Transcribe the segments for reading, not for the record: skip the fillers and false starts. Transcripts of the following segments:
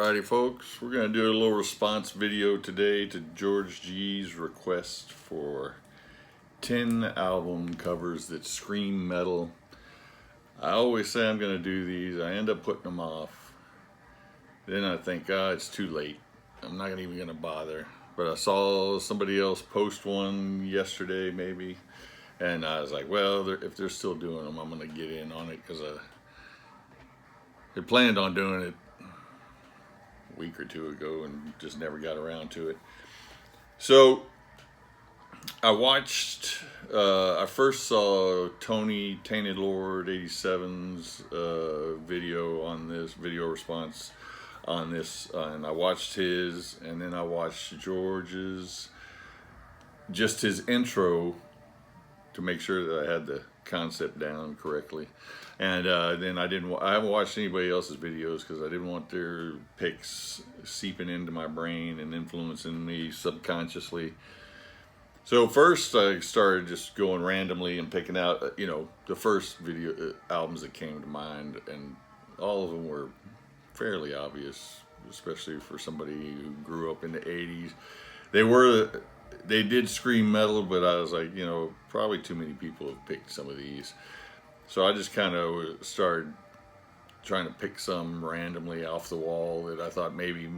Alrighty folks, we're going to do a little response video today to George G's request for 10 album covers that scream metal. I always say I'm going to do these, I end up putting them off. Then I think, it's too late. I'm not even going to bother. But I saw somebody else post one yesterday maybe, and I was like, well, if they're still doing them, I'm going to get in on it because they planned on doing it week or two ago and just never got around to it. So I watched, I first saw Tony Tainted Lord 87's video on this, video response on this, and I watched his, and then I watched George's, just his intro to make sure that I had the concept down correctly. And then I haven't watched anybody else's videos because I didn't want their picks seeping into my brain and influencing me subconsciously. So first I started just going randomly and picking out, the first video albums that came to mind, and all of them were fairly obvious, especially for somebody who grew up in the 80s. They did scream metal, but I was like, probably too many people have picked some of these. So I just kind of started trying to pick some randomly off the wall that I thought maybe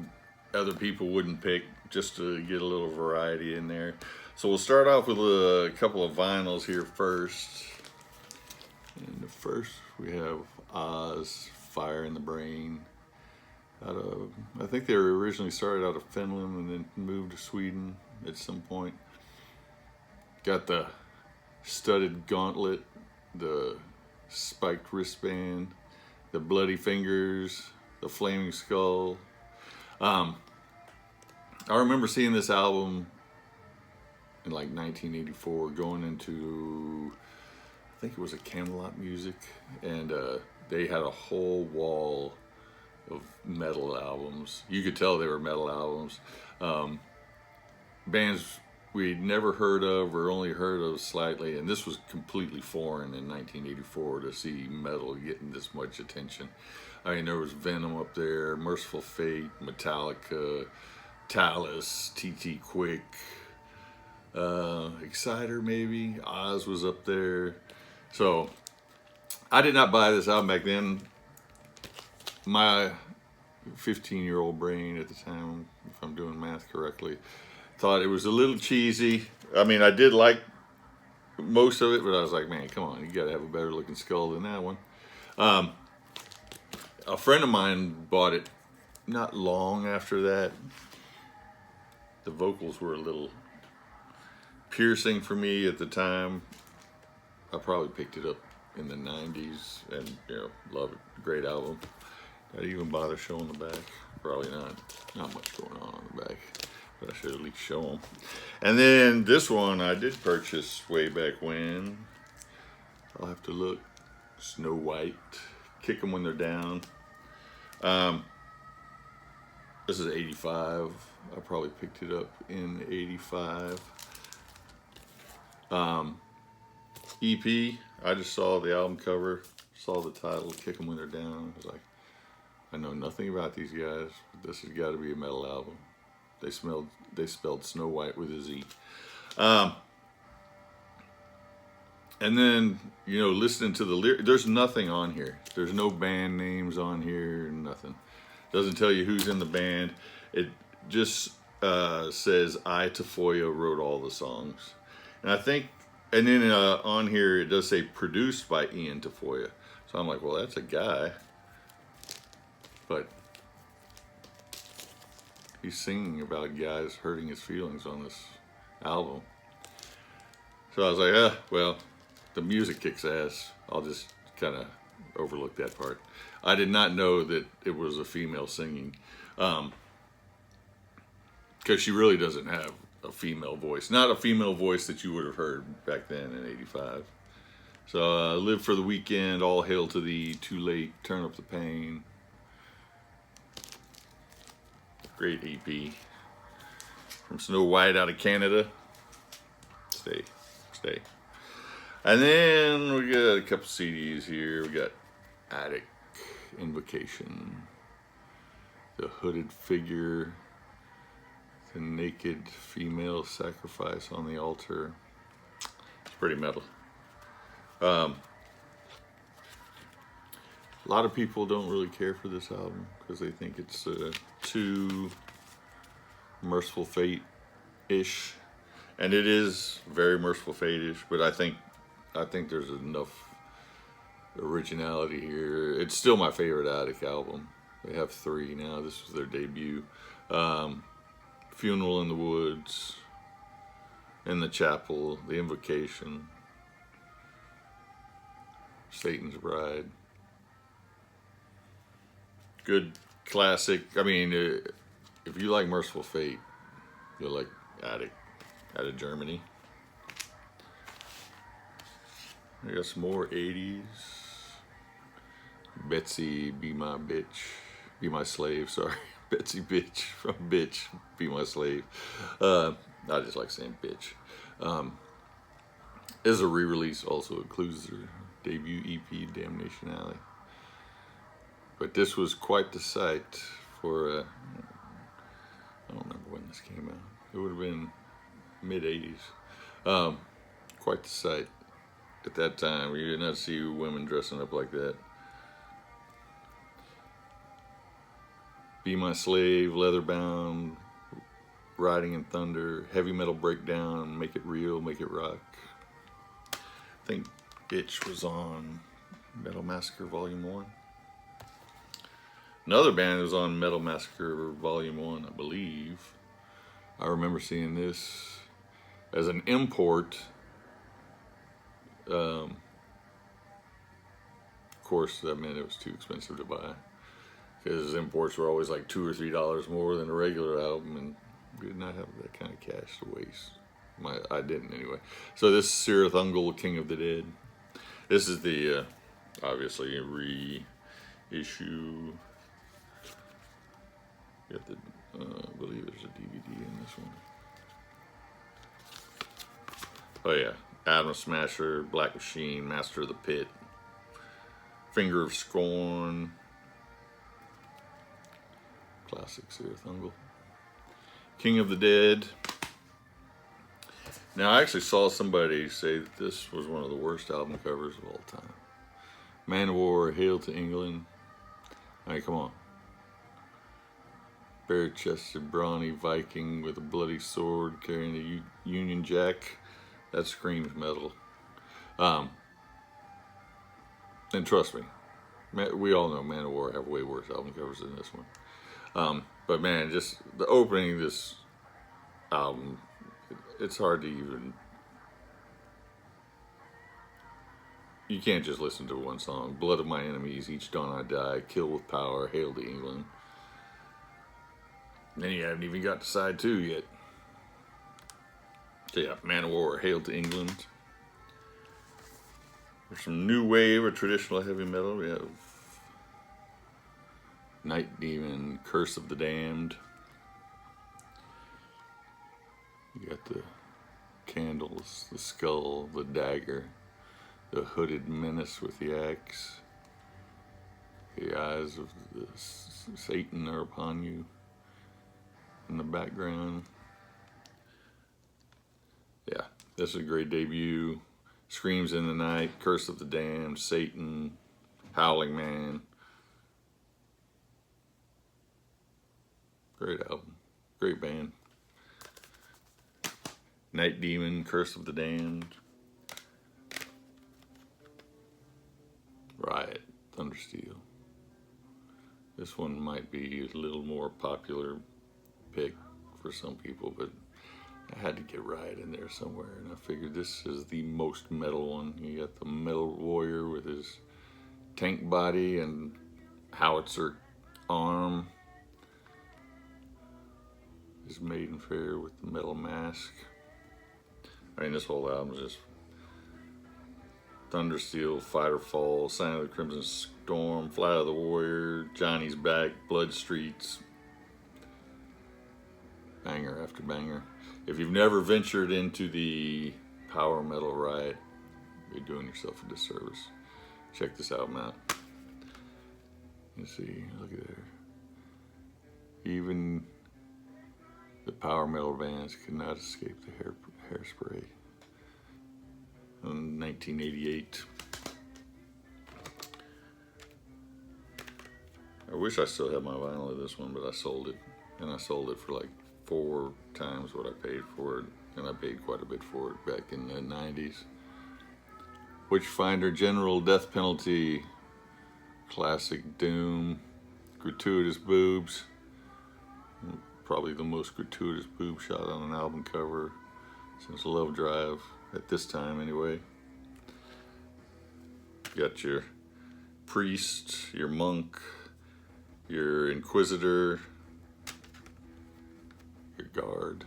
other people wouldn't pick, just to get a little variety in there. So we'll start off with a couple of vinyls here first. And the first we have Oz, Fire in the Brain. I think they were originally started out of Finland and then moved to Sweden at some point. Got the studded gauntlet, the spiked wristband, the bloody fingers, the flaming skull. I remember seeing this album in like 1984, going into, I think it was a Camelot Music, and they had a whole wall of metal albums. You could tell they were metal albums. Bands we'd never heard of or only heard of slightly, and this was completely foreign in 1984 to see metal getting this much attention. I mean, there was Venom up there, Merciful Fate, Metallica, Talis, TT Quick, Exciter maybe, Oz was up there. So I did not buy this album back then. My 15-year-old brain at the time, if I'm doing math correctly, thought it was a little cheesy. I mean, I did like most of it, but I was like, man, come on, you gotta have a better looking skull than that one. A friend of mine bought it not long after that. The vocals were a little piercing for me at the time. I probably picked it up in the 90s and, love it. Great album. Did I even bother showing the back? Probably not. Not much going on the back, but I should at least show them. And then this one I did purchase way back when. I'll have to look. Snow White. Kick 'Em When They're Down. This is 85. I probably picked it up in 85. EP. I just saw the album cover, saw the title, Kick 'Em When They're Down. I was like, I know nothing about these guys, but this has got to be a metal album. They spelled Snow White with a Z. And then, listening to the lyrics, there's nothing on here. There's no band names on here, nothing. Doesn't tell you who's in the band. It just says I Tafoya wrote all the songs. And I think, and then on here it does say produced by Ian Tafoya. So I'm like, well, that's a guy. But he's singing about guys hurting his feelings on this album. So I was like, well, the music kicks ass. I'll just kind of overlook that part. I did not know that it was a female singing, because she really doesn't have a female voice. Not a female voice that you would have heard back then in 85. So Live for the Weekend, All Hail to Thee, Too Late, Turn Up the Pain. Great EP from Snow White out of Canada. Stay. And then we got a couple CDs here. We got Attic, Invocation, the hooded figure, the naked female sacrifice on the altar. It's pretty metal. A lot of people don't really care for this album because they think it's too Merciful Fate-ish, and it is very Merciful Fate-ish. But I think there's enough originality here. It's still my favorite Attic album. They have 3 now. This was their debut. Funeral in the Woods, In the Chapel, The Invocation, Satan's Bride. Good classic. I mean, if you like Merciful Fate, you'll like Attic out of Germany. I got some more 80s. Betsy, Be My Bitch. Be My Slave, sorry. Betsy Bitch from Bitch, Be My Slave. I just like saying bitch. Is a re-release, also includes their debut EP, Damnation Alley. But this was quite the sight for, I don't remember when this came out. It would have been mid-80s. Quite the sight at that time. You did not see women dressing up like that. Be My Slave, Leatherbound, Riding in Thunder, Heavy Metal Breakdown, Make It Real, Make It Rock. I think Bitch was on Metal Massacre Volume 1. Another band was on Metal Massacre Volume 1, I believe. I remember seeing this as an import. Of course, that meant it was too expensive to buy, because imports were always like $2 or $3 more than a regular album, and we did not have that kind of cash to waste. I didn't anyway. So this is Cirith Ungol, King of the Dead. This is the obviously a reissue. You have to, I believe there's a DVD in this one. Oh yeah, Atom Smasher, Black Machine, Master of the Pit, Finger of Scorn. Classic Cirith Ungol. King of the Dead. Now, I actually saw somebody say that this was one of the worst album covers of all time. Manowar, Hail to England. I mean, come on. Bare-chested, brawny Viking with a bloody sword carrying a Union Jack. That screams metal. And trust me, we all know Manowar have way worse album covers than this one. But man, just the opening of this album, it's hard to even, you can't just listen to one song. Blood of My Enemies, Each Dawn I Die, Kill with Power, Hail to England. And then you haven't even got to side 2 yet. So yeah, Manowar, Hail to England. There's some new wave or traditional heavy metal. We have Night Demon, Curse of the Damned. You got the candles, the skull, the dagger, the hooded menace with the axe. The eyes of the Satan are upon you in the background. Yeah, this is a great debut. Screams in the Night, Curse of the Damned, Satan, Howling Man. Great album. Great band. Night Demon, Curse of the Damned. Riot, Thundersteel. This one might be a little more popular pick for some people, but I had to get Riot in there somewhere, and I figured this is the most metal one. You got the Metal Warrior with his tank body and howitzer arm. His maiden fair with the metal mask. I mean, this whole album is just Thundersteel, Fighter Fall, Sign of the Crimson Storm, Flight of the Warrior, Johnny's Back, Blood Streets. Banger after banger. If you've never ventured into the power metal Riot, you're doing yourself a disservice. Check this album out. You see, look at there. power metal bands could not escape the hairspray. In 1988. I wish I still had my vinyl of this one, but I sold it. And I sold it for like 4 times what I paid for it. And I paid quite a bit for it back in the 90s. Witchfinder General, Death Penalty, classic Doom, gratuitous boobs. Probably the most gratuitous boob shot on an album cover since Love Drive, at this time anyway. Got your priest, your monk, your inquisitor, your guard,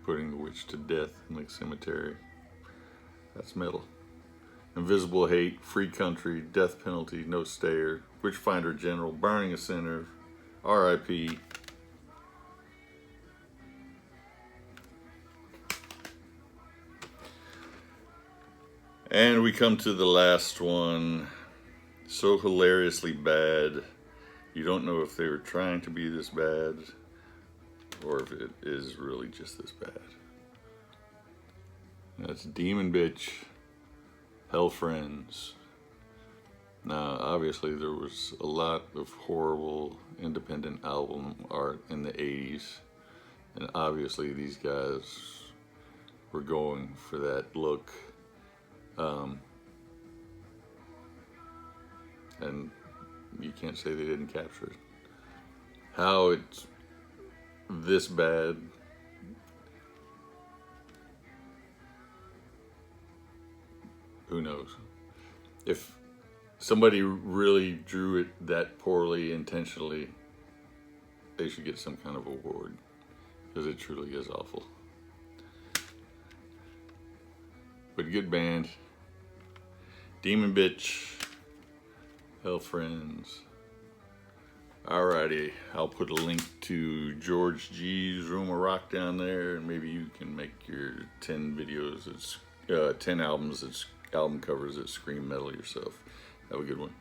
putting the witch to death in the cemetery. That's metal. Invisible Hate, Free Country, Death Penalty, No Stayer, Witchfinder General, Burning a Sinner, R.I.P. And we come to the last one. So hilariously bad. You don't know if they were trying to be this bad or if it is really just this bad. That's Demon Bitch, Hell Friends. Now, obviously, there was a lot of horrible independent album art in the 80s. And obviously, these guys were going for that look. And you can't say they didn't capture it. How it's this bad, who knows? If somebody really drew it that poorly intentionally, they should get some kind of award, because it truly is awful. But good band. Demon Bitch, Hell Friends. Alrighty, I'll put a link to George G's Room of Rock down there, and maybe you can make your 10 videos, 10 album covers that scream metal yourself. Have a good one.